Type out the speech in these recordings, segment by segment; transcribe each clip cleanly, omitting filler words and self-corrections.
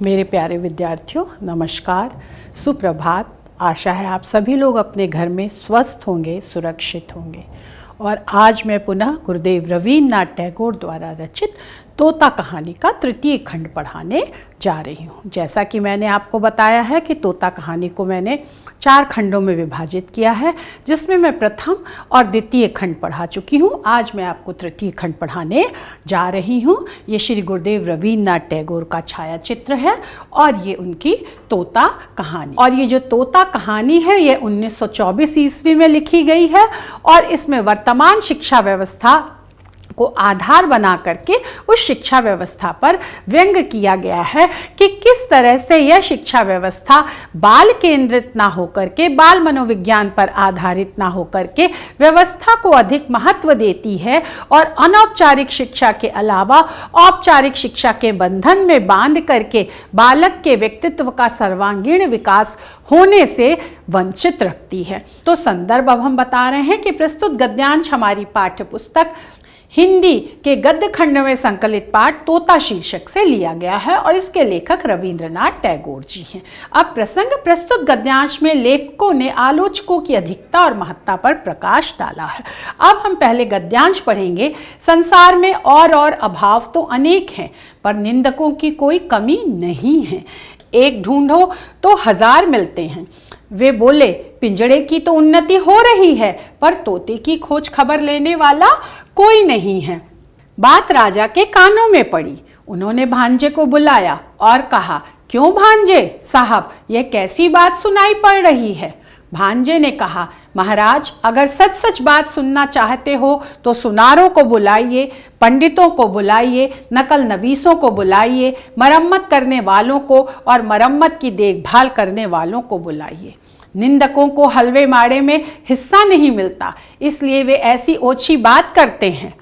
मेरे प्यारे विद्यार्थियों, नमस्कार, सुप्रभात। आशा है आप सभी लोग अपने घर में स्वस्थ होंगे, सुरक्षित होंगे। और आज मैं पुनः गुरुदेव रवीन्द्रनाथ टैगोर द्वारा रचित तोता कहानी का तृतीय खंड पढ़ाने जा रही हूँ। जैसा कि मैंने आपको बताया है कि तोता कहानी को मैंने 4 खंडों में विभाजित किया है, जिसमें मैं प्रथम और द्वितीय खंड पढ़ा चुकी हूँ। आज मैं आपको तृतीय खंड पढ़ाने जा रही हूँ। ये श्री गुरुदेव रवीन्द्रनाथ टैगोर का छाया चित्र है और ये उनकी तोता कहानी। और ये जो तोता कहानी है ये 1924 ईस्वी में लिखी गई है और इसमें वर्तमान शिक्षा व्यवस्था को आधार बना करके उस शिक्षा व्यवस्था पर व्यंग किया गया है कि किस तरह से यह शिक्षा व्यवस्था बाल केंद्रित ना होकर के, बाल मनोविज्ञान पर आधारित ना होकर के व्यवस्था को अधिक महत्व देती है और अनौपचारिक शिक्षा के अलावा औपचारिक शिक्षा के बंधन में बांध करके बालक के व्यक्तित्व का सर्वांगीण विकास होने से वंचित रखती है। तो संदर्भ अब हम बता रहे हैं कि प्रस्तुत गद्यांश हमारी पाठ्य पुस्तक हिंदी के गद्य खंड में संकलित पाठ तोता शीर्षक से लिया गया है और इसके लेखक रवीन्द्रनाथ टैगोर जी हैं। अब प्रस्तुत गद्यांश में लेखकों ने आलोचकों की अधिकता और महत्ता पर प्रकाश डाला है। अब हम पहले गद्यांश पढ़ेंगे। संसार में और अभाव तो अनेक हैं, पर निंदकों की कोई कमी नहीं है। एक ढूंढो तो 1000 मिलते हैं। वे बोले, पिंजड़े की तो उन्नति हो रही है, पर तोते की खोज खबर लेने वाला कोई नहीं है। बात राजा के कानों में पड़ी। उन्होंने भांजे को बुलाया और कहा, क्यों भांजे साहब, यह कैसी बात सुनाई पड़ रही है? भांजे ने कहा, महाराज, अगर सच सच बात सुनना चाहते हो तो सुनारों को बुलाइए, पंडितों को बुलाइए, नकल नवीसों को बुलाइए, मरम्मत करने वालों को और मरम्मत की देखभाल करने वालों को बुलाइए। निंदकों को हलवे माड़े में हिस्सा नहीं मिलता, इसलिए वे ऐसी ओछी बात करते हैं।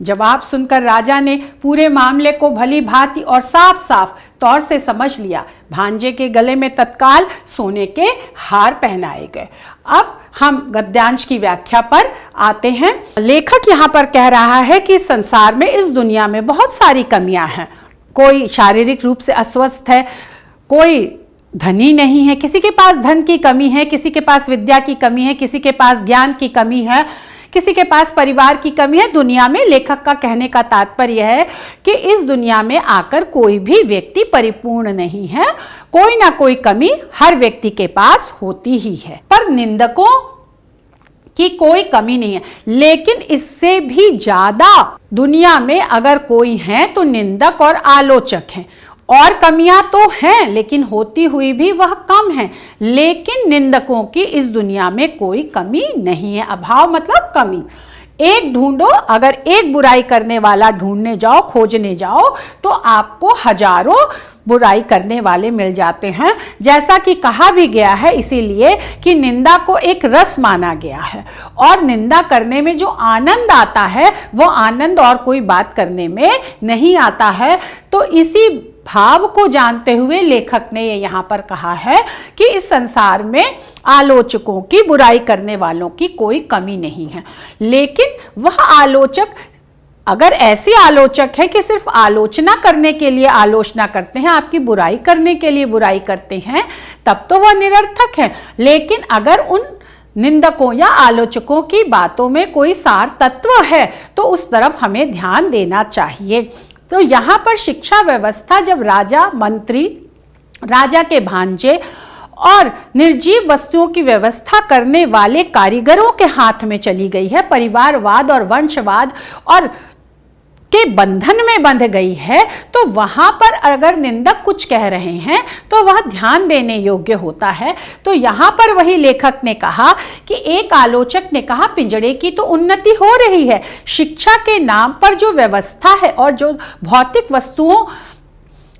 जवाब सुनकर राजा ने पूरे मामले को भली भांति और साफ साफ तौर से समझ लिया। भांजे के गले में तत्काल सोने के हार पहनाए गए। अब हम गद्यांश की व्याख्या पर आते हैं। लेखक यहाँ पर कह रहा है कि संसार में, इस दुनिया में बहुत सारी कमियां हैं। कोई शारीरिक रूप से अस्वस्थ है, कोई धनी नहीं है, किसी के पास धन की कमी है, किसी के पास विद्या की कमी है, किसी के पास ज्ञान की कमी है, किसी के पास परिवार की कमी है। दुनिया में, लेखक का कहने का तात्पर्य है कि इस दुनिया में आकर कोई भी व्यक्ति परिपूर्ण नहीं है। कोई ना कोई कमी हर व्यक्ति के पास होती ही है, पर निंदकों की कोई कमी नहीं है। लेकिन इससे भी ज्यादा दुनिया में अगर कोई है तो निंदक और आलोचक हैं। और कमियां तो हैं, लेकिन होती हुई भी वह कम है। लेकिन निंदकों की इस दुनिया में कोई कमी नहीं है। अभाव मतलब कमी। एक ढूंढो, अगर एक बुराई करने वाला ढूंढने जाओ, खोजने जाओ, तो आपको हजारों बुराई करने वाले मिल जाते हैं। जैसा कि कहा भी गया है इसीलिए कि निंदा को एक रस माना गया है और निंदा करने में जो आनंद आता है वो आनंद और कोई बात करने में नहीं आता है। तो इसी भाव को जानते हुए लेखक ने ये यहाँ पर कहा है कि इस संसार में आलोचकों की, बुराई करने वालों की कोई कमी नहीं है। लेकिन वह आलोचक, अगर ऐसे आलोचक है कि सिर्फ आलोचना करने के लिए आलोचना करते हैं, आपकी बुराई करने के लिए बुराई करते हैं, तब तो वह निरर्थक है। लेकिन अगर उन निंदकों या आलोचकों की बातों में कोई सार तत्व है तो उस तरफ हमें ध्यान देना चाहिए। तो यहाँ पर शिक्षा व्यवस्था जब राजा, मंत्री, राजा के भांजे और निर्जीव वस्तुओं की व्यवस्था करने वाले कारीगरों के हाथ में चली गई है, परिवारवाद और वंशवाद और के बंधन में बंध गई है, तो वहां पर अगर निंदक कुछ कह रहे हैं तो वह ध्यान देने योग्य होता है। तो यहाँ पर वही लेखक ने कहा कि एक आलोचक ने कहा, पिंजड़े की तो उन्नति हो रही है। शिक्षा के नाम पर जो व्यवस्था है और जो भौतिक वस्तुओं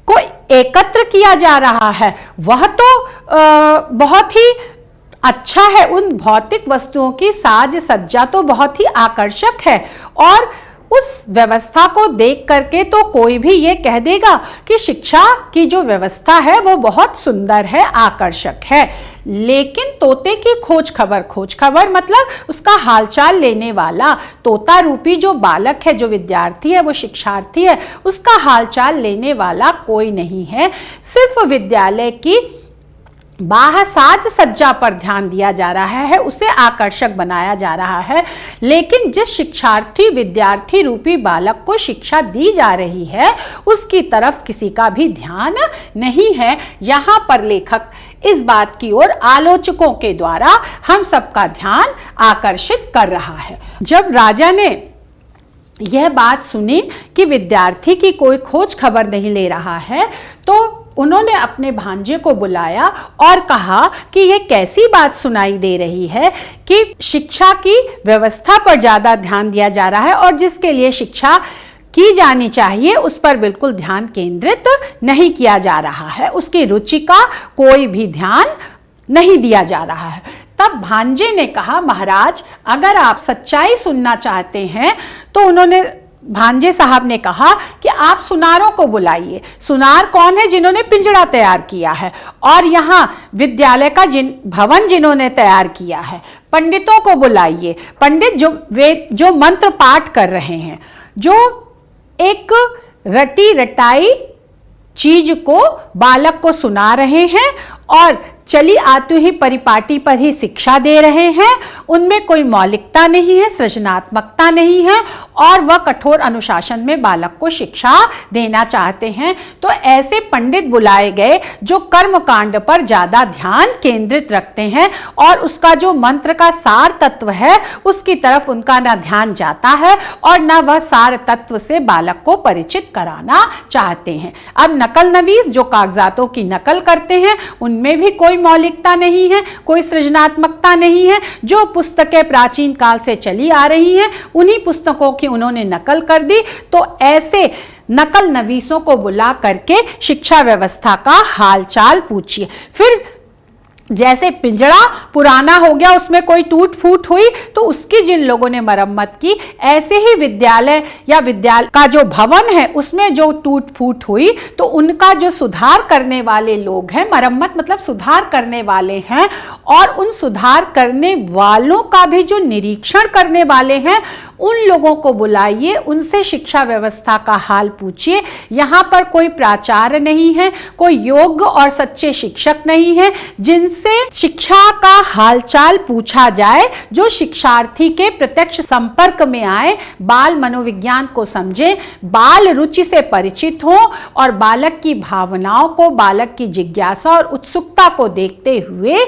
को एकत्र किया जा रहा है वह तो बहुत ही अच्छा है। उन भौतिक वस्तुओं की साज सज्जा तो बहुत ही आकर्षक है और उस व्यवस्था को देख करके तो कोई भी ये कह देगा कि शिक्षा की जो व्यवस्था है वो बहुत सुंदर है, आकर्षक है। लेकिन तोते की खोज खबर मतलब उसका हालचाल लेने वाला तोता रूपी जो बालक है, जो विद्यार्थी है, वो शिक्षार्थी है, उसका हालचाल लेने वाला कोई नहीं है। सिर्फ विद्यालय की बाह्य साज सज्जा पर ध्यान दिया जा रहा है, उसे आकर्षक बनाया जा रहा है। लेकिन जिस शिक्षार्थी विद्यार्थी रूपी बालक को शिक्षा दी जा रही है, उसकी तरफ किसी का भी ध्यान नहीं है। यहाँ पर लेखक इस बात की ओर आलोचकों के द्वारा हम सबका ध्यान आकर्षित कर रहा है। जब राजा ने यह बात सुनी कि विद्यार्थी की कोई खोज खबर नहीं ले रहा है, तो उन्होंने अपने भांजे को बुलाया और कहा कि यह कैसी बात सुनाई दे रही है कि शिक्षा की व्यवस्था पर ज़्यादा ध्यान दिया जा रहा है और जिसके लिए शिक्षा की जानी चाहिए उस पर बिल्कुल ध्यान केंद्रित नहीं किया जा रहा है, उसकी रुचि का कोई भी ध्यान नहीं दिया जा रहा है। तब भांजे ने कहा, महाराज अगर आप सच्चाई सुनना चाहते हैं तो उन्होंने भांजे साहब ने कहा कि आप सुनारों को बुलाइए। सुनार कौन है? जिन्होंने पिंजड़ा तैयार किया है और यहाँ विद्यालय का भवन जिन्होंने तैयार किया है। पंडितों को बुलाइए, पंडित जो मंत्र पाठ कर रहे हैं, जो एक रटी रटाई चीज को बालक को सुना रहे हैं और चली आती हुई परिपाटी पर ही शिक्षा दे रहे हैं। उनमें कोई मौलिकता नहीं है, सृजनात्मकता नहीं है और वह कठोर अनुशासन में बालक को शिक्षा देना चाहते हैं। तो ऐसे पंडित बुलाए गए जो कर्मकांड पर ज़्यादा ध्यान केंद्रित रखते हैं और उसका जो मंत्र का सार तत्व है उसकी तरफ उनका न ध्यान जाता है और न वह सार तत्व से बालक को परिचित कराना चाहते हैं। अब नकल नवीस जो कागजातों की नकल करते हैं उनमें भी कोई मौलिकता नहीं है, कोई सृजनात्मकता नहीं है। जो पुस्तकें प्राचीन काल से चली आ रही हैं उन्हीं पुस्तकों की उन्होंने नकल कर दी। तो ऐसे नकल नवीसों को बुला करके शिक्षा व्यवस्था का हालचाल पूछिए। फिर जैसे पिंजड़ा पुराना हो गया, उसमें कोई टूट फूट हुई तो उसकी जिन लोगों ने मरम्मत की, ऐसे ही विद्यालय या विद्यालय का जो भवन है उसमें जो टूट फूट हुई तो उनका जो सुधार करने वाले लोग हैं, मरम्मत मतलब सुधार करने वाले हैं, और उन सुधार करने वालों का भी जो निरीक्षण करने वाले हैं उन लोगों को बुलाइए, उनसे शिक्षा व्यवस्था का हाल पूछिए। यहाँ पर कोई प्राचार्य नहीं है, कोई योग्य और सच्चे शिक्षक नहीं है जिनसे शिक्षा का हालचाल पूछा जाए, जो शिक्षार्थी के प्रत्यक्ष संपर्क में आए, बाल मनोविज्ञान को समझे, बाल रुचि से परिचित हो और बालक की भावनाओं को, बालक की जिज्ञासा और उत्सुकता को देखते हुए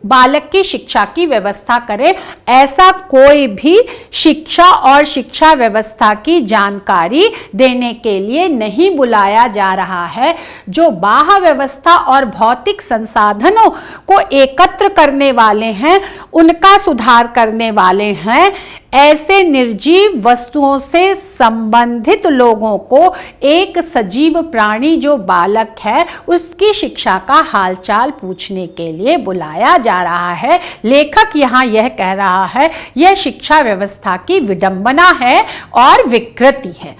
बालक की शिक्षा की व्यवस्था करे। ऐसा कोई भी शिक्षा और शिक्षा व्यवस्था की जानकारी देने के लिए नहीं बुलाया जा रहा है। जो बाह्य व्यवस्था और भौतिक संसाधनों को एकत्र करने वाले हैं, उनका सुधार करने वाले हैं, ऐसे निर्जीव वस्तुओं से संबंधित लोगों को एक सजीव प्राणी जो बालक है उसकी शिक्षा का हालचाल पूछने के लिए बुलाया जा रहा है। लेखक यहाँ यह कह रहा है यह शिक्षा व्यवस्था की विडंबना है और विकृति है।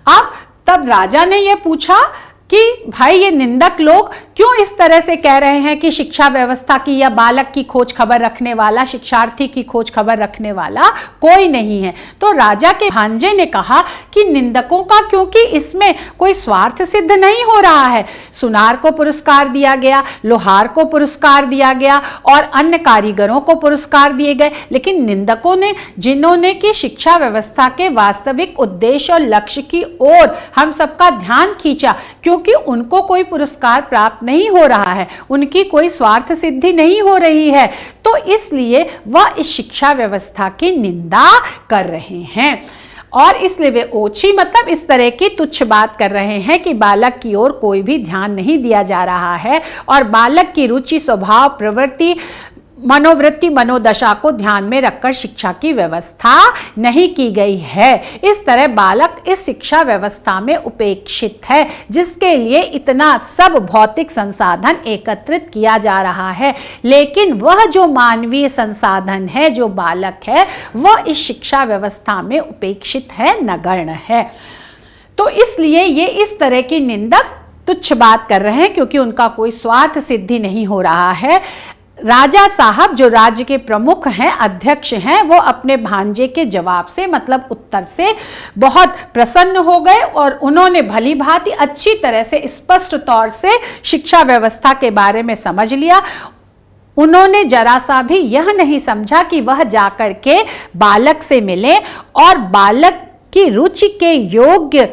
अब तब राजा ने यह पूछा कि भाई ये निंदक लोग क्यों इस तरह से कह रहे हैं कि शिक्षा व्यवस्था की या बालक की खोज खबर रखने वाला, शिक्षार्थी की खोज खबर रखने वाला कोई नहीं है। तो राजा के भांजे ने कहा कि निंदकों का, क्योंकि इसमें कोई स्वार्थ सिद्ध नहीं हो रहा है। सुनार को पुरस्कार दिया गया, लोहार को पुरस्कार दिया गया और अन्य कारीगरों को पुरस्कार दिए गए, लेकिन निंदकों ने, जिन्होंने की शिक्षा व्यवस्था के वास्तविक उद्देश्य और लक्ष्य की ओर हम सबका ध्यान खींचा, क्योंकि उनको कोई पुरस्कार प्राप्त नहीं हो रहा है, उनकी कोई स्वार्थ सिद्धि नहीं हो रही है, तो इसलिए वह इस शिक्षा व्यवस्था की निंदा कर रहे हैं और इसलिए वे ओछी मतलब इस तरह की तुच्छ बात कर रहे हैं कि बालक की ओर कोई भी ध्यान नहीं दिया जा रहा है और बालक की रुचि, स्वभाव, प्रवृत्ति मनोवृत्ति मनोदशा को ध्यान में रखकर शिक्षा की व्यवस्था नहीं की गई है। इस तरह बालक इस शिक्षा व्यवस्था में उपेक्षित है, जिसके लिए इतना सब भौतिक संसाधन एकत्रित किया जा रहा है, लेकिन वह जो मानवीय संसाधन है, जो बालक है, वह इस शिक्षा व्यवस्था में उपेक्षित है, नगण्य है। तो इसलिए ये इस तरह की निंदक तुच्छ बात कर रहे हैं, क्योंकि उनका कोई स्वार्थ सिद्धि नहीं हो रहा है। राजा साहब जो राज्य के प्रमुख हैं, अध्यक्ष हैं, वो अपने भांजे के जवाब से, मतलब उत्तर से बहुत प्रसन्न हो गए और उन्होंने भली भांति अच्छी तरह से स्पष्ट तौर से शिक्षा व्यवस्था के बारे में समझ लिया। उन्होंने जरा सा भी यह नहीं समझा कि वह जाकर के बालक से मिले और बालक की रुचि के योग्य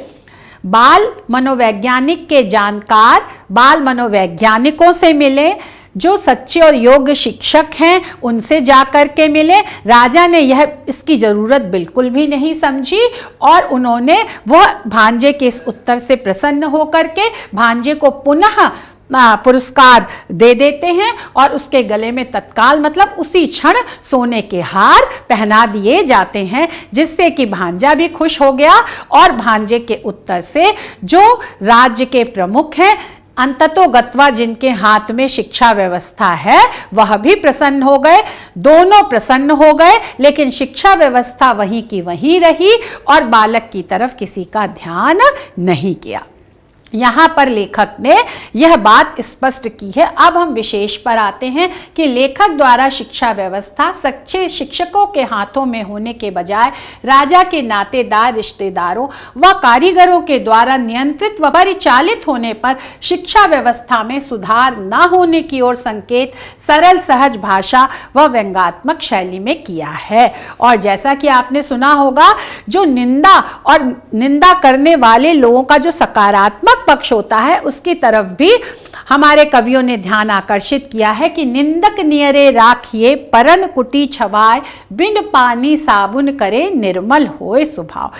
बाल मनोवैज्ञानिक के जानकार बाल मनोवैज्ञानिकों से मिले, जो सच्चे और योग्य शिक्षक हैं उनसे जाकर के मिले। राजा ने यह इसकी ज़रूरत बिल्कुल भी नहीं समझी और उन्होंने वह भांजे के इस उत्तर से प्रसन्न होकर के भांजे को पुनः पुरस्कार दे देते हैं और उसके गले में तत्काल, मतलब उसी क्षण, सोने के हार पहना दिए जाते हैं, जिससे कि भांजा भी खुश हो गया और भांजे के उत्तर से जो राज्य के प्रमुख हैं, अंततोगत्वा जिनके हाथ में शिक्षा व्यवस्था है, वह भी प्रसन्न हो गए। दोनों प्रसन्न हो गए, लेकिन शिक्षा व्यवस्था वहीं की वहीं रही और बालक की तरफ किसी का ध्यान नहीं किया। यहाँ पर लेखक ने यह बात स्पष्ट की है। अब हम विशेष पर आते हैं कि लेखक द्वारा शिक्षा व्यवस्था सच्चे शिक्षकों के हाथों में होने के बजाय राजा के नातेदार रिश्तेदारों व कारीगरों के द्वारा नियंत्रित व परिचालित होने पर शिक्षा व्यवस्था में सुधार न होने की ओर संकेत सरल सहज भाषा व व्यंग्यात्मक शैली में किया है। और जैसा कि आपने सुना होगा, जो निंदा और निंदा करने वाले लोगों का जो सकारात्मक पक्ष होता है, उसकी तरफ भी हमारे कवियों ने ध्यान आकर्षित किया है कि निंदक नियरे राखिए परन कुटी छवाए, बिन पानी साबुन करे निर्मल होए स्वभाव।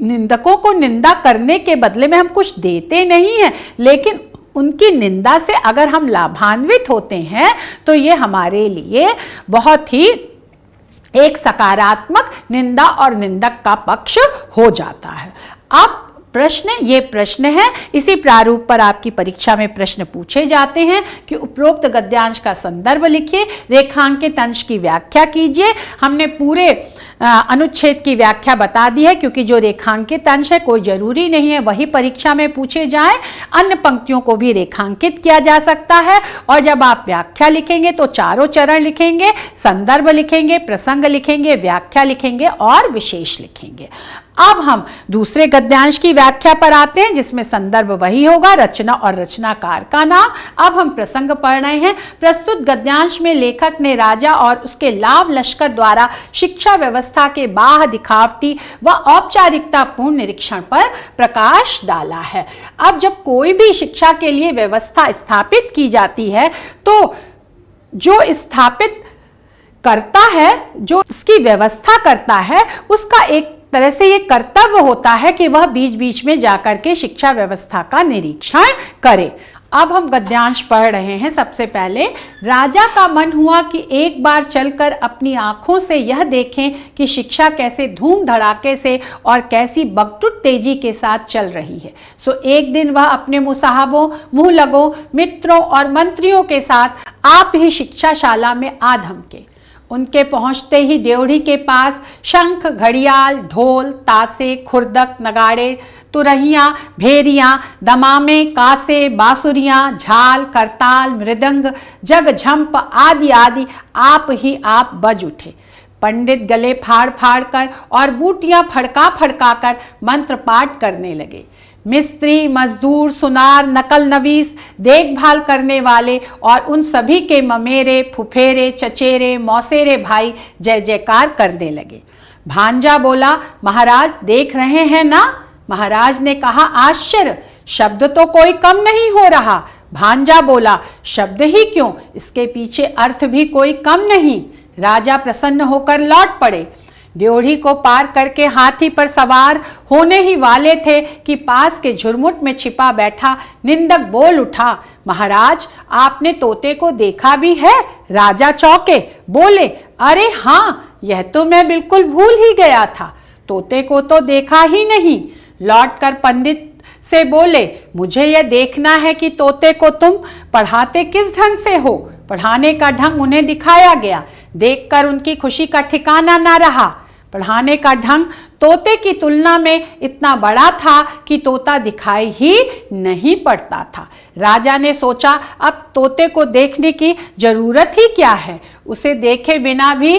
निंदकों को निंदा करने के बदले में हम कुछ देते नहीं हैं, लेकिन उनकी निंदा से अगर हम लाभान्वित होते हैं तो ये हमारे लिए बहुत ही एक सकारात्मक निंदा और निंदक का पक्ष हो जाता है। अब ये प्रश्न है, इसी प्रारूप पर आपकी परीक्षा में प्रश्न पूछे जाते हैं कि उपरोक्त गद्यांश का संदर्भ लिखिए, रेखांकित अंश की व्याख्या कीजिए। हमने पूरे अनुच्छेद की व्याख्या बता दी है, क्योंकि जो रेखांकित अंश है कोई जरूरी नहीं है वही परीक्षा में पूछे जाए, अन्य पंक्तियों को भी रेखांकित किया जा सकता है। और जब आप व्याख्या लिखेंगे तो चारों चरण लिखेंगे, संदर्भ लिखेंगे, प्रसंग लिखेंगे, व्याख्या लिखेंगे और विशेष लिखेंगे। अब हम दूसरे गद्यांश की व्याख्या पर आते हैं, जिसमें संदर्भ वही होगा, रचना और रचनाकार का नाम। अब हम प्रसंग पढ़ रहे हैं। प्रस्तुत गद्यांश में लेखक ने राजा और उसके लाभ लश्कर द्वारा शिक्षा व्यवस्था के बाह्य दिखावटी व औपचारिकतापूर्ण निरीक्षण पर प्रकाश डाला है। अब जब कोई भी शिक्षा के लिए व्यवस्था स्थापित की जाती है, तो जो स्थापित करता है, जो इसकी व्यवस्था करता है, उसका एक तरह से ये कर्तव्य होता है कि वह बीच बीच में जाकर के शिक्षा व्यवस्था का निरीक्षण करे। अब हम गद्यांश पढ़ रहे हैं। सबसे पहले, राजा का मन हुआ कि एक बार चलकर अपनी आंखों से यह देखें कि शिक्षा कैसे धूम धड़ाके से और कैसी बगटुट तेजी के साथ चल रही है। सो एक दिन वह अपने मुसाहबों, मुँह लगों, मित्रों और मंत्रियों के साथ आप ही शिक्षाशाला में आ धमके। उनके पहुंचते ही ड्योढ़ी के पास शंख, घड़ियाल, ढोल, तासे, खुरदक, नगाड़े, तुरहियां, भेरियां, दमामे, कासे, बांसुरियां, झाल, करताल, मृदंग, जग झंप आदि आदि आप ही आप बज उठे। पंडित गले फाड़ फाड़ कर और बूटियां फड़का फड़का कर मंत्र पाठ करने लगे। मिस्त्री, मजदूर, सुनार, नकल नवीस, देखभाल करने वाले और उन सभी के ममेरे, फुफेरे, चचेरे, मौसेरे भाई जय जयकार करने लगे। भांजा बोला, महाराज देख रहे हैं ना? महाराज ने कहा, आश्चर्य, शब्द तो कोई कम नहीं हो रहा। भांजा बोला, शब्द ही क्यों, इसके पीछे अर्थ भी कोई कम नहीं। राजा प्रसन्न होकर लौट पड़े। ड्योढ़ी को पार करके हाथी पर सवार होने ही वाले थे कि पास के झुरमुट में छिपा बैठा निंदक बोल उठा, महाराज आपने तोते को देखा भी है? राजा चौंके, बोले, अरे हाँ, यह तो मैं बिल्कुल भूल ही गया था, तोते को तो देखा ही नहीं। लौटकर पंडित से बोले, मुझे यह देखना है कि तोते को तुम पढ़ाते किस ढंग से हो। पढ़ाने का ढंग उन्हें दिखाया गया। देखकर उनकी खुशी का ठिकाना ना रहा। पढ़ाने का ढंग तोते की तुलना में इतना बड़ा था कि तोता दिखाई ही नहीं पड़ता था। राजा ने सोचा, अब तोते को देखने की जरूरत ही क्या है, उसे देखे बिना भी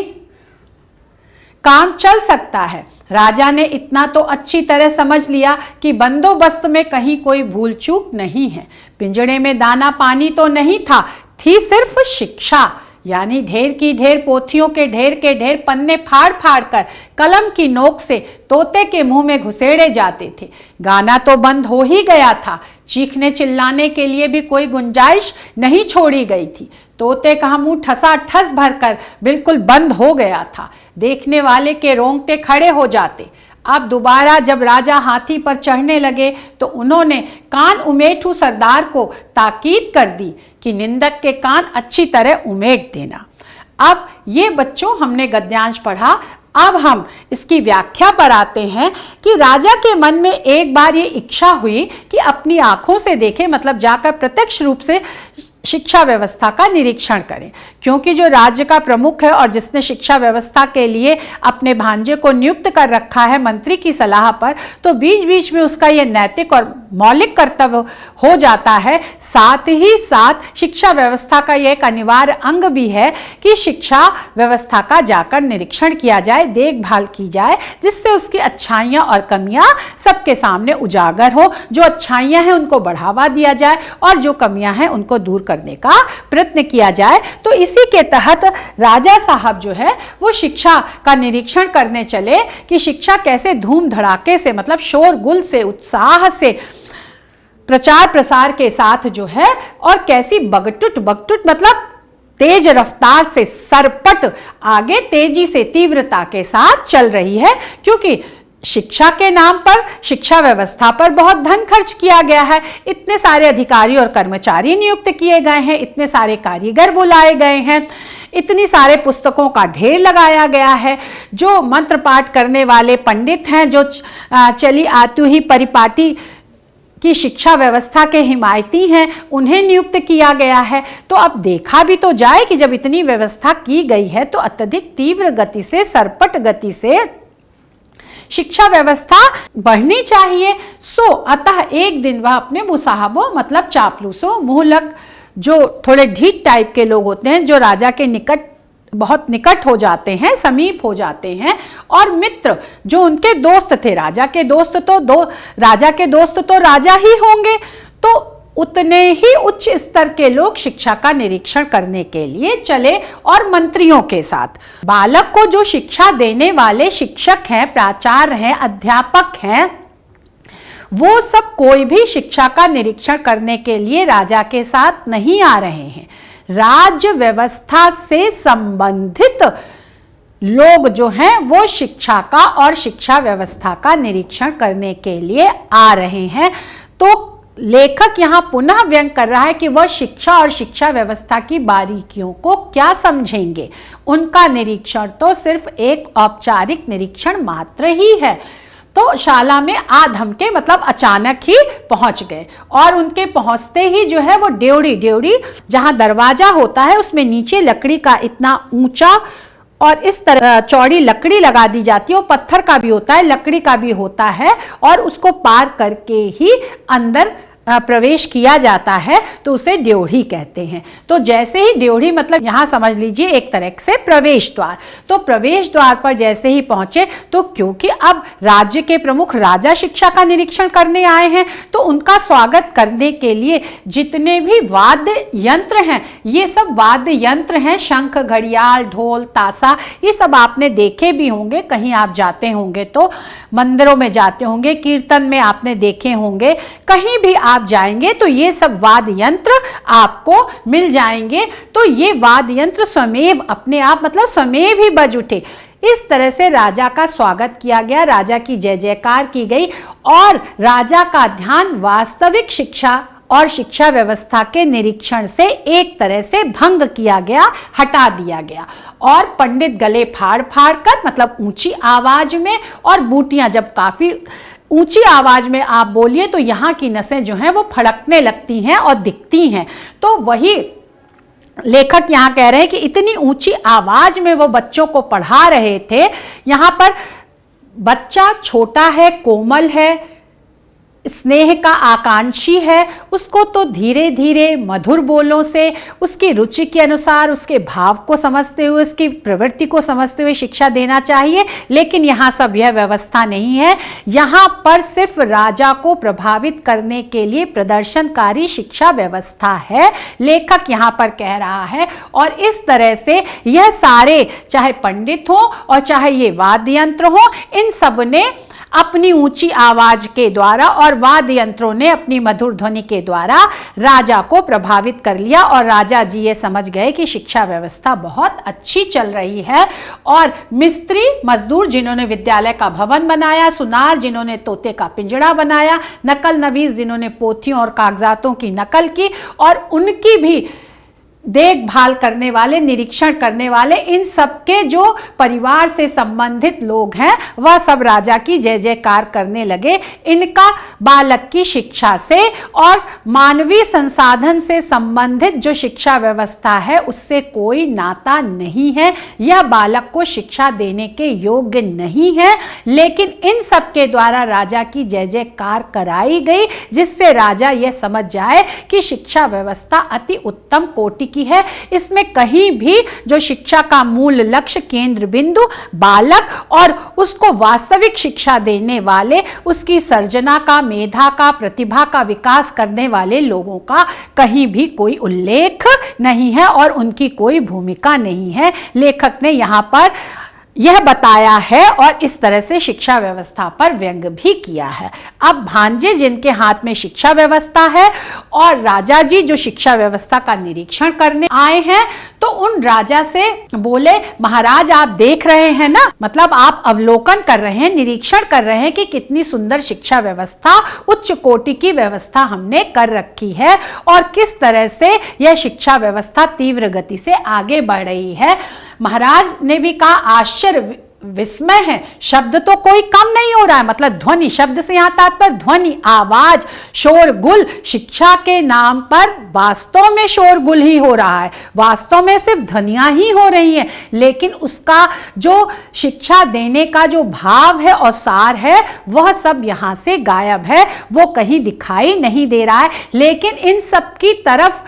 काम चल सकता है। राजा ने इतना तो अच्छी तरह समझ लिया कि बंदोबस्त में कहीं कोई भूल चूक नहीं है। पिंजड़े में दाना पानी तो नहीं था, थी सिर्फ शिक्षा, यानी ढेर की ढेर पोथियों के ढेर पन्ने फाड़ फाड़ कर कलम की नोक से तोते के मुंह में घुसेड़े जाते थे। गाना तो बंद हो ही गया था, चीखने चिल्लाने के लिए भी कोई गुंजाइश नहीं छोड़ी गई थी। तोते का मुंह ठसा ठस भरकर बिल्कुल बंद हो गया था। देखने वाले के रोंगटे खड़े हो जाते। अब दोबारा जब राजा हाथी पर चढ़ने लगे तो उन्होंने कान उमेठू सरदार को ताकीद कर दी कि निंदक के कान अच्छी तरह उमेट देना। अब ये बच्चों हमने गद्यांश पढ़ा। अब हम इसकी व्याख्या पर आते हैं कि राजा के मन में एक बार ये इच्छा हुई कि अपनी आंखों से देखे, मतलब जाकर प्रत्यक्ष रूप से शिक्षा व्यवस्था का निरीक्षण करें, क्योंकि जो राज्य का प्रमुख है और जिसने शिक्षा व्यवस्था के लिए अपने भांजे को नियुक्त कर रखा है मंत्री की सलाह पर, तो बीच बीच में उसका यह नैतिक और मौलिक कर्तव्य हो जाता है। साथ ही साथ शिक्षा व्यवस्था का यह एक अनिवार्य अंग भी है कि शिक्षा व्यवस्था का जाकर निरीक्षण किया जाए, देखभाल की जाए, जिससे उसकी अच्छाइयाँ और कमियाँ सबके सामने उजागर हो। जो अच्छाइयाँ हैं उनको बढ़ावा दिया जाए और जो कमियाँ हैं उनको दूर करने का प्रयत्न किया जाए। तो इसी के तहत राजा साहब जो है वो शिक्षा का निरीक्षण करने चले कि शिक्षा कैसे धूम धड़ाके से, मतलब शोरगुल से, उत्साह से, प्रचार प्रसार के साथ जो है, और कैसी बगटुट मतलब तेज रफ्तार से, सरपट आगे तेजी से, तीव्रता के साथ चल रही है। क्योंकि शिक्षा के नाम पर, शिक्षा व्यवस्था पर बहुत धन खर्च किया गया है। इतने सारे अधिकारी और कर्मचारी नियुक्त किए गए हैं, इतने सारे कारीगर बुलाए गए हैं, इतनी सारे पुस्तकों का ढेर लगाया गया है। जो मंत्र पाठ करने वाले पंडित हैं, जो चली आती ही परिपाटी की शिक्षा व्यवस्था के हिमायती हैं, उन्हें नियुक्त किया गया है। तो अब देखा भी तो जाए कि जब इतनी व्यवस्था की गई है तो अत्यधिक तीव्र गति से, सरपट गति से शिक्षा व्यवस्था बढ़नी चाहिए। सो अतः एक दिन वह अपने मुसाहबों, मतलब चापलूसों, मुहलक, जो थोड़े ढीठ टाइप के लोग होते हैं, जो राजा के निकट, बहुत निकट हो जाते हैं, समीप हो जाते हैं, और मित्र जो उनके दोस्त थे, राजा के दोस्त तो राजा ही होंगे, तो उतने ही उच्च स्तर के लोग शिक्षा का निरीक्षण करने के लिए चले और मंत्रियों के साथ। बालक को जो शिक्षा देने वाले शिक्षक हैं, प्राचार्य हैं, अध्यापक हैं, वो सब कोई भी शिक्षा का निरीक्षण करने के लिए राजा के साथ नहीं आ रहे हैं। राज्य व्यवस्था से संबंधित लोग जो हैं वो शिक्षा का और शिक्षा व्यवस्था का निरीक्षण करने के लिए आ रहे हैं। तो लेखक यहाँ पुनः व्यंग कर रहा है कि वह शिक्षा और शिक्षा व्यवस्था की बारीकियों को क्या समझेंगे। उनका निरीक्षण तो सिर्फ एक औपचारिक निरीक्षण मात्र ही है। तो शाला में आधमके, मतलब अचानक ही पहुंच गए, और उनके पहुंचते ही जो है वो ड्योढ़ी जहां दरवाजा होता है उसमें नीचे लकड़ी का इतना ऊंचा और इस तरह चौड़ी लकड़ी लगा दी जाती है। वो पत्थर का भी होता है, लकड़ी का भी होता है, और उसको पार करके ही अंदर प्रवेश किया जाता है, तो उसे ड्योढ़ी कहते हैं। तो जैसे ही ड्योढ़ी, मतलब यहाँ समझ लीजिए एक तरह से प्रवेश द्वार, तो प्रवेश द्वार पर जैसे ही पहुंचे, तो क्योंकि अब राज्य के प्रमुख राजा शिक्षा का निरीक्षण करने आए हैं, तो उनका स्वागत करने के लिए जितने भी वाद्य यंत्र हैं, ये सब वाद्य यंत्र हैं, शंख, घड़ियाल, ढोल, ताशा, ये सब आपने देखे भी होंगे, कहीं आप जाते होंगे तो मंदिरों में जाते होंगे, कीर्तन में आपने देखे होंगे, कहीं भी आप जाएंगे तो ये सब वाद्य यंत्र आपको मिल जाएंगे। तो ये वाद्य यंत्र स्वमेव, अपने आप, मतलब स्वमेव ही बज उठे। इस तरह से राजा का स्वागत किया गया, राजा की जय जयकार की गई और राजा का ध्यान वास्तविक शिक्षा और शिक्षा व्यवस्था के निरीक्षण से एक तरह से भंग किया गया, हटा दिया गया। और पंडित गले फाड़ फाड़ कर, मतलब ऊंची आवाज में, और बूटियां जब काफी ऊंची आवाज में आप बोलिए तो यहाँ की नसें जो हैं वो फड़कने लगती हैं और दिखती हैं। तो वही लेखक यहाँ कह रहे हैं कि इतनी ऊंची आवाज में वो बच्चों को पढ़ा रहे थे। यहाँ पर बच्चा छोटा है, कोमल है, स्नेह का आकांक्षी है, उसको तो धीरे धीरे मधुर बोलों से, उसकी रुचि के अनुसार, उसके भाव को समझते हुए, उसकी प्रवृत्ति को समझते हुए शिक्षा देना चाहिए। लेकिन यहाँ सब यह व्यवस्था नहीं है। यहाँ पर सिर्फ राजा को प्रभावित करने के लिए प्रदर्शनकारी शिक्षा व्यवस्था है, लेखक यहाँ पर कह रहा है। और इस तरह से यह सारे, चाहे पंडित हो और चाहे ये वाद्य यंत्र हो, इन सब ने अपनी ऊंची आवाज के द्वारा और वाद्य यंत्रों ने अपनी मधुर ध्वनि के द्वारा राजा को प्रभावित कर लिया। और राजा जी ये समझ गए कि शिक्षा व्यवस्था बहुत अच्छी चल रही है। और मिस्त्री मजदूर जिन्होंने विद्यालय का भवन बनाया, सुनार जिन्होंने तोते का पिंजड़ा बनाया, नकल नवीस जिन्होंने पोथियों और कागजातों की नकल की, और उनकी भी देखभाल करने वाले, निरीक्षण करने वाले, इन सबके जो परिवार से संबंधित लोग हैं वह सब राजा की जय जयकार करने लगे। इनका बालक की शिक्षा से और मानवीय संसाधन से संबंधित जो शिक्षा व्यवस्था है उससे कोई नाता नहीं है। यह बालक को शिक्षा देने के योग्य नहीं है, लेकिन इन सब के द्वारा राजा की जय जयकार कराई गई, जिससे राजा यह समझ जाए कि शिक्षा व्यवस्था अति उत्तम कोटि है। इसमें कहीं भी जो शिक्षा का मूल लक्ष्य, केंद्र बिंदु बालक और उसको वास्तविक शिक्षा देने वाले, उसकी सर्जना का, मेधा का, प्रतिभा का विकास करने वाले लोगों का कहीं भी कोई उल्लेख नहीं है और उनकी कोई भूमिका नहीं है। लेखक ने यहाँ पर यह बताया है और इस तरह से शिक्षा व्यवस्था पर व्यंग भी किया है। अब भांजे जिनके हाथ में शिक्षा व्यवस्था है और राजा जी जो शिक्षा व्यवस्था का निरीक्षण करने आए हैं, तो उन राजा से बोले, महाराज आप देख रहे हैं ना, मतलब आप अवलोकन कर रहे हैं, निरीक्षण कर रहे हैं कि कितनी सुंदर शिक्षा व्यवस्था, उच्च कोटि की व्यवस्था हमने कर रखी है और किस तरह से यह शिक्षा व्यवस्था तीव्र गति से आगे बढ़ रही है। महाराज ने भी कहा आश्चर्य विस्मय है, शब्द तो कोई कम नहीं हो रहा है। मतलब ध्वनि, शब्द से यहां तात्पर्य ध्वनि, आवाज, शोरगुल, शिक्षा के नाम पर वास्तव में शोरगुल ही हो रहा है, वास्तव में सिर्फ ध्वनियां ही हो रही हैं, लेकिन उसका जो शिक्षा देने का जो भाव है और सार है वह सब यहां से गायब है, वो कहीं दिखाई नहीं दे रहा है। लेकिन इन सब की तरफ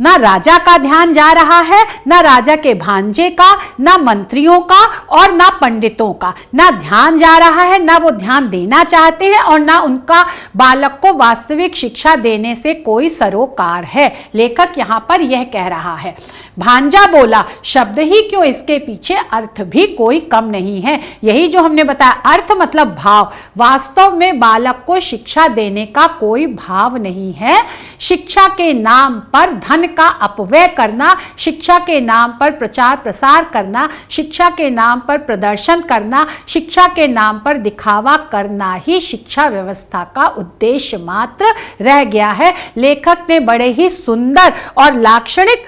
ना राजा का ध्यान जा रहा है, ना राजा के भांजे का, ना मंत्रियों का और ना पंडितों का, ना ध्यान जा रहा है, ना वो ध्यान देना चाहते हैं और ना उनका बालक को वास्तविक शिक्षा देने से कोई सरोकार है। लेखक यहाँ पर यह कह रहा है। भांजा बोला, शब्द ही क्यों, इसके पीछे अर्थ भी कोई कम नहीं है। यही जो हमने बताया, अर्थ मतलब भाव। वास्तव में बालक को शिक्षा देने का कोई भाव नहीं है। शिक्षा के नाम पर धन का अपव्यय करना, शिक्षा के नाम पर प्रचार प्रसार करना, शिक्षा के नाम पर प्रदर्शन करना, शिक्षा के नाम पर दिखावा करना ही शिक्षा व्यवस्था का उद्देश्य मात्र रह गया है। लेखक ने बड़े ही सुंदर और लाक्षणिक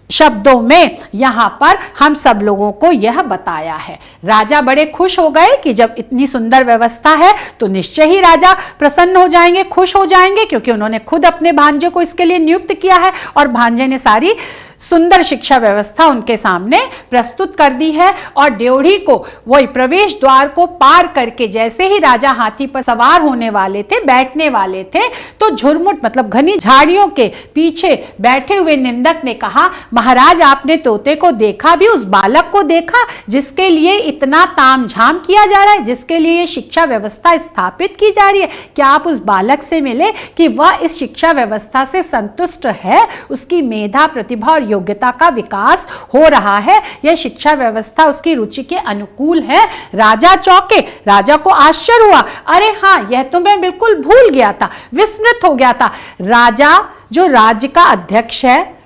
शब्दों में यहाँ पर हम सब लोगों को यह बताया है। राजा बड़े खुश हो गए कि जब इतनी सुंदर व्यवस्था है तो निश्चय ही राजा प्रसन्न हो जाएंगे, खुश हो जाएंगे, क्योंकि उन्होंने खुद अपने भांजे को इसके लिए नियुक्त किया है और भांजे ने सारी सुंदर शिक्षा व्यवस्था उनके सामने प्रस्तुत कर दी है। और ड्योढ़ी को वही प्रवेश द्वार को पार करके जैसे ही राजा हाथी पर सवार होने वाले थे, बैठने वाले थे, तो झुरमुट मतलब घनी झाड़ियों के पीछे बैठे हुए निंदक ने कहा, महाराज आपने तोते को देखा भी, उस बालक को देखा जिसके लिए इतना तामझाम किया जा रहा है, जिसके लिए ये शिक्षा व्यवस्था स्थापित की जा रही है। क्या आप उस बालक से मिले कि वह इस शिक्षा व्यवस्था से संतुष्ट है, उसकी मेधा, प्रतिभा और योग्यता का विकास हो रहा है, यह शिक्षा व्यवस्था उसकी रुचि के अनुकूल है। राजा चौंके, राजा को आश्चर्य हुआ, अरे हाँ, यह तो मैं बिल्कुल भूल गया था, विस्मृत हो गया था। राजा जो राज्य का अध्यक्ष है,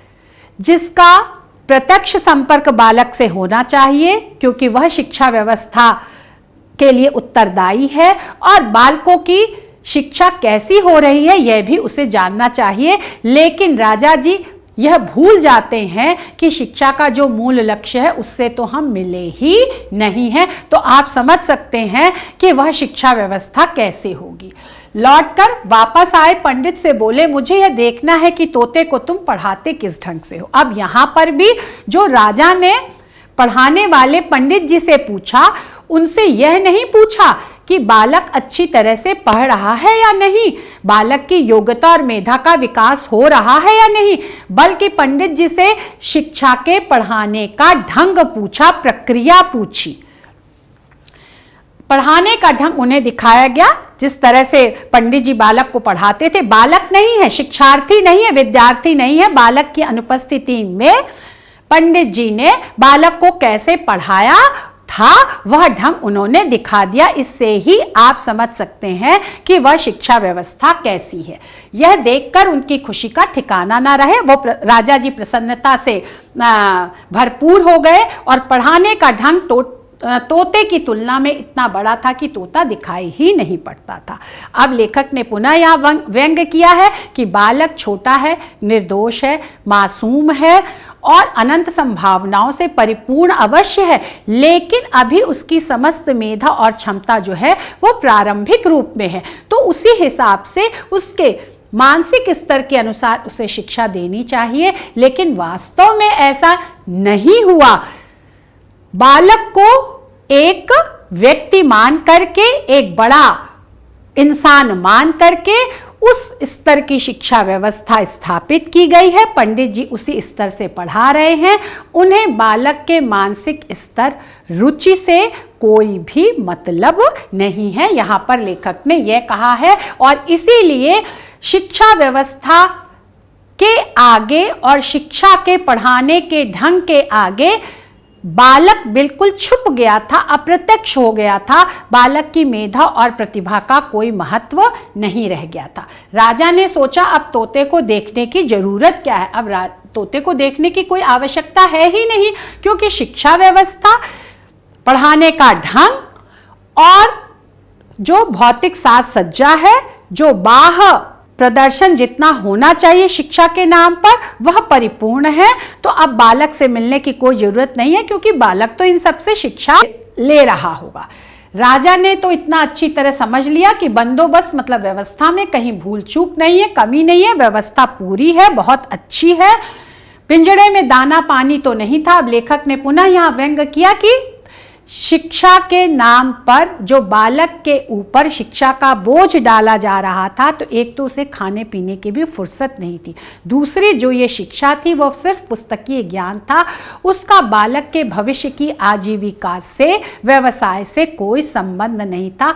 जिसका प्रत्यक्ष संपर्क बालक से होना चाहिए क्योंकि वह शिक्षा व्यवस्था के लिए उत्तरदायी है और बालकों की शिक्षा कैसी हो रही है यह भी उसे जानना चाहिए। लेकिन राजा जी यह भूल जाते हैं कि शिक्षा का जो मूल लक्ष्य है उससे तो हम मिले ही नहीं हैं। तो आप समझ सकते हैं कि वह शिक्षा व्यवस्था कैसे होगी। लौटकर वापस आए पंडित से बोले, मुझे यह देखना है कि तोते को तुम पढ़ाते किस ढंग से हो। अब यहाँ पर भी जो राजा ने पढ़ाने वाले पंडित जी से पूछा, उनसे यह नहीं पूछा कि बालक अच्छी तरह से पढ़ रहा है या नहीं, बालक की योग्यता और मेधा का विकास हो रहा है या नहीं, बल्कि पंडित जी से शिक्षा के पढ़ाने का ढंग पूछा, प्रक्रिया पूछी। पढ़ाने का ढंग उन्हें दिखाया गया। जिस तरह से पंडित जी बालक को पढ़ाते थे, बालक नहीं है, शिक्षार्थी नहीं है, विद्यार्थी नहीं है, बालक की अनुपस्थिति में पंडित जी ने बालक को कैसे पढ़ाया था वह ढंग उन्होंने दिखा दिया। इससे ही आप समझ सकते हैं कि वह शिक्षा व्यवस्था कैसी है। यह देखकर उनकी खुशी का ठिकाना ना रहे। वो राजा जी प्रसन्नता से भरपूर हो गए और पढ़ाने का ढंग तोते की तुलना में इतना बड़ा था कि तोता दिखाई ही नहीं पड़ता था। अब लेखक ने पुनः यह व्यंग्य किया है कि बालक छोटा है, निर्दोष है, मासूम है और अनंत संभावनाओं से परिपूर्ण अवश्य है, लेकिन अभी उसकी समस्त मेधा और क्षमता जो है वो प्रारंभिक रूप में है। तो उसी हिसाब से उसके मानसिक स्तर के अनुसार उसे शिक्षा देनी चाहिए। लेकिन वास्तव में ऐसा नहीं हुआ। बालक को एक व्यक्ति मान करके, एक बड़ा इंसान मान करके उस स्तर की शिक्षा व्यवस्था स्थापित की गई है। पंडित जी उसी स्तर से पढ़ा रहे हैं। उन्हें बालक के मानसिक स्तर, रुचि से कोई भी मतलब नहीं है, यहाँ पर लेखक ने यह कहा है। और इसीलिए शिक्षा व्यवस्था के आगे और शिक्षा के पढ़ाने के ढंग के आगे बालक बिल्कुल छुप गया था, अप्रत्यक्ष हो गया था। बालक की मेधा और प्रतिभा का कोई महत्व नहीं रह गया था। राजा ने सोचा अब तोते को देखने की जरूरत क्या है। अब तोते को देखने की कोई आवश्यकता है ही नहीं, क्योंकि शिक्षा व्यवस्था, पढ़ाने का ढंग और जो भौतिक साज सज्जा है, जो बाह्य प्रदर्शन जितना होना चाहिए शिक्षा के नाम पर, वह परिपूर्ण है। तो अब बालक से मिलने की कोई जरूरत नहीं है, क्योंकि बालक तो इन सब से शिक्षा ले रहा होगा। राजा ने तो इतना अच्छी तरह समझ लिया कि बंदोबस्त मतलब व्यवस्था में कहीं भूल चूक नहीं है, कमी नहीं है, व्यवस्था पूरी है, बहुत अच्छी है। पिंजड़े में दाना पानी तो नहीं था। अब लेखक ने पुनः यहाँ व्यंग्य किया कि शिक्षा के नाम पर जो बालक के ऊपर शिक्षा का बोझ डाला जा रहा था, तो एक तो उसे खाने पीने की भी फुर्सत नहीं थी, दूसरी जो ये शिक्षा थी वो सिर्फ पुस्तकीय ज्ञान था। उसका बालक के भविष्य की आजीविका से, व्यवसाय से कोई संबंध नहीं था।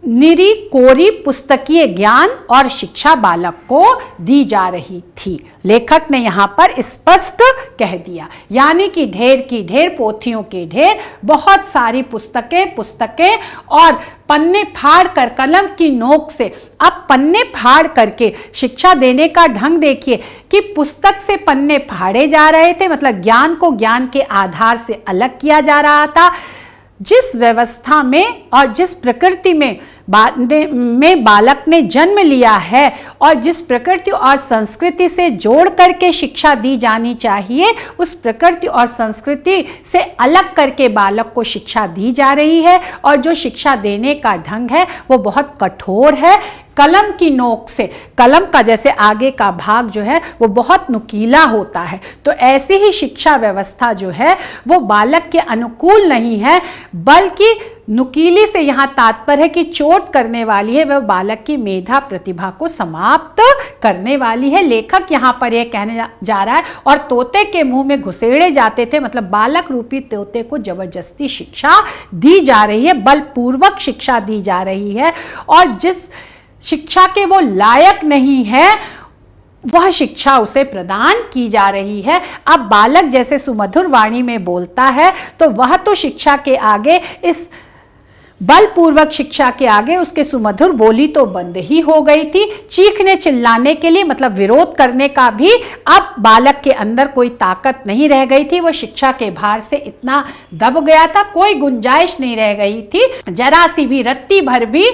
निरी कोरी पुस्तकीय ज्ञान और शिक्षा बालक को दी जा रही थी। लेखक ने यहाँ पर स्पष्ट कह दिया, यानी कि ढेर की ढेर, पोथियों के ढेर, बहुत सारी पुस्तकें और पन्ने फाड़ कर कलम की नोक से। अब पन्ने फाड़ करके शिक्षा देने का ढंग देखिए कि पुस्तक से पन्ने फाड़े जा रहे थे, मतलब ज्ञान को ज्ञान के आधार से अलग किया जा रहा था। जिस व्यवस्था में और जिस प्रकृति में बालक ने जन्म लिया है और जिस प्रकृति और संस्कृति से जोड़ करके शिक्षा दी जानी चाहिए, उस प्रकृति और संस्कृति से अलग करके बालक को शिक्षा दी जा रही है। और जो शिक्षा देने का ढंग है वो बहुत कठोर है। कलम की नोक से, कलम का जैसे आगे का भाग जो है वो बहुत नुकीला होता है, तो ऐसी ही शिक्षा व्यवस्था जो है वो बालक के अनुकूल नहीं है, बल्कि नुकीली से यहाँ तात्पर्य है कि चोट करने वाली है, वह बालक की मेधा प्रतिभा को समाप्त करने वाली है। लेखक यहाँ पर यह कहने जा रहा है, और तोते के मुंह में घुसेड़े जाते थे, मतलब बालक रूपी तोते को जबरदस्ती शिक्षा दी जा रही है, बलपूर्वक शिक्षा दी जा रही है। और जिस शिक्षा के वो लायक नहीं है वह शिक्षा उसे प्रदान की जा रही है। अब बालक जैसे सुमधुर वाणी में बोलता है तो वह तो शिक्षा के आगे इस बलपूर्वक शिक्षा के आगे उसके सुमधुर बोली तो बंद ही हो गई थी। चीखने चिल्लाने के लिए मतलब विरोध करने का भी अब बालक के अंदर कोई ताकत नहीं रह गई थी। वो शिक्षा के भार से इतना दब गया था, कोई गुंजाइश नहीं रह गई थी, जरा सी भी रत्ती भर भी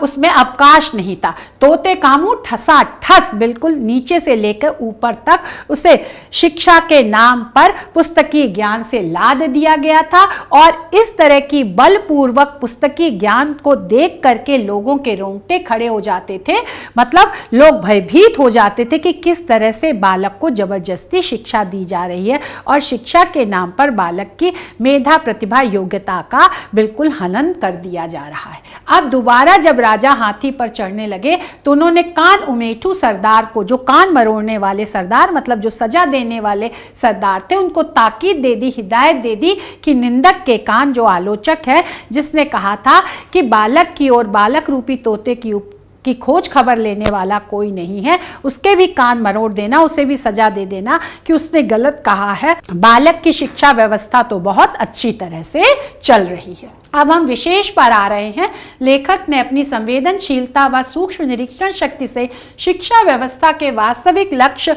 उसमें अवकाश नहीं था। तोते कामू ठसा ठस बिल्कुल नीचे से लेकर ऊपर तक उसे शिक्षा के नाम पर पुस्तकीय ज्ञान से लाद दिया गया था। और इस तरह की बलपूर्वक पुस्तकीय ज्ञान को देख करके लोगों के रोंगटे खड़े हो जाते थे। मतलब लोग भयभीत हो जाते थे कि किस तरह से बालक को जबरदस्ती शिक्षा दी जा रही है और शिक्षा के नाम पर बालक की मेधा, प्रतिभा, योग्यता का बिल्कुल हनन कर दिया जा रहा है। अब दोबारा जब राजा हाथी पर चढ़ने लगे तो उन्होंने कान उमेठू सरदार को, जो कान मरोड़ने वाले सरदार मतलब जो सजा देने वाले सरदार थे, उनको ताकीद दे दी, हिदायत दे दी कि निंदक के कान, जो आलोचक है जिसने कहा था कि बालक की ओर, बालक रूपी तोते की खोज खबर लेने वाला कोई नहीं है, उसके भी कान मरोड़ देना, उसे भी सजा दे देना कि उसने गलत कहा है। बालक की शिक्षा व्यवस्था तो बहुत अच्छी तरह से चल रही है। अब हम विशेष पर आ रहे हैं। लेखक ने अपनी संवेदनशीलता व सूक्ष्म निरीक्षण शक्ति से शिक्षा व्यवस्था के वास्तविक लक्ष्य,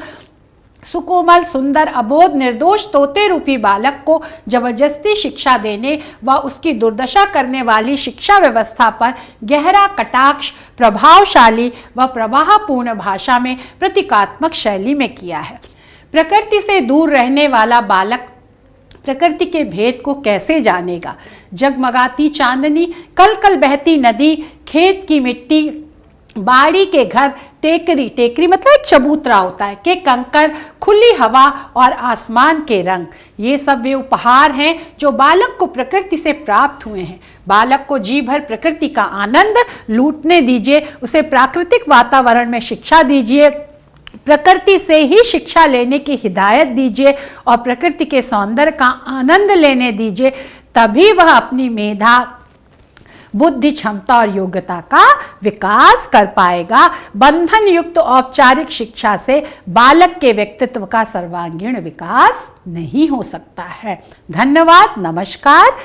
सुकोमल, सुंदर, अबोध, निर्दोष तोते रूपी बालक को जबरदस्ती शिक्षा देने व उसकी दुर्दशा करने वाली शिक्षा व्यवस्था पर गहरा कटाक्ष प्रभावशाली व प्रवाहपूर्ण भाषा में प्रतीकात्मक शैली में किया है। प्रकृति से दूर रहने वाला बालक प्रकृति के भेद को कैसे जानेगा? जगमगाती चांदनी, कल कल बहती नदी, खेत की मिट्टी, बाड़ी के घर, टेकरी, टेकरी मतलब एक चबूतरा होता है, के कंकर, खुली हवा और आसमान के रंग, ये सब वे उपहार हैं जो बालक को प्रकृति से प्राप्त हुए हैं। बालक को जी भर प्रकृति का आनंद लूटने दीजिए, उसे प्राकृतिक वातावरण में शिक्षा दीजिए, प्रकृति से ही शिक्षा लेने की हिदायत दीजिए और प्रकृति के सौंदर्य का आनंद लेने दीजिए, तभी वह अपनी मेधा, बुद्धि, क्षमता और योग्यता का विकास कर पाएगा। बंधन युक्त औपचारिक शिक्षा से बालक के व्यक्तित्व का सर्वांगीण विकास नहीं हो सकता है। धन्यवाद, नमस्कार,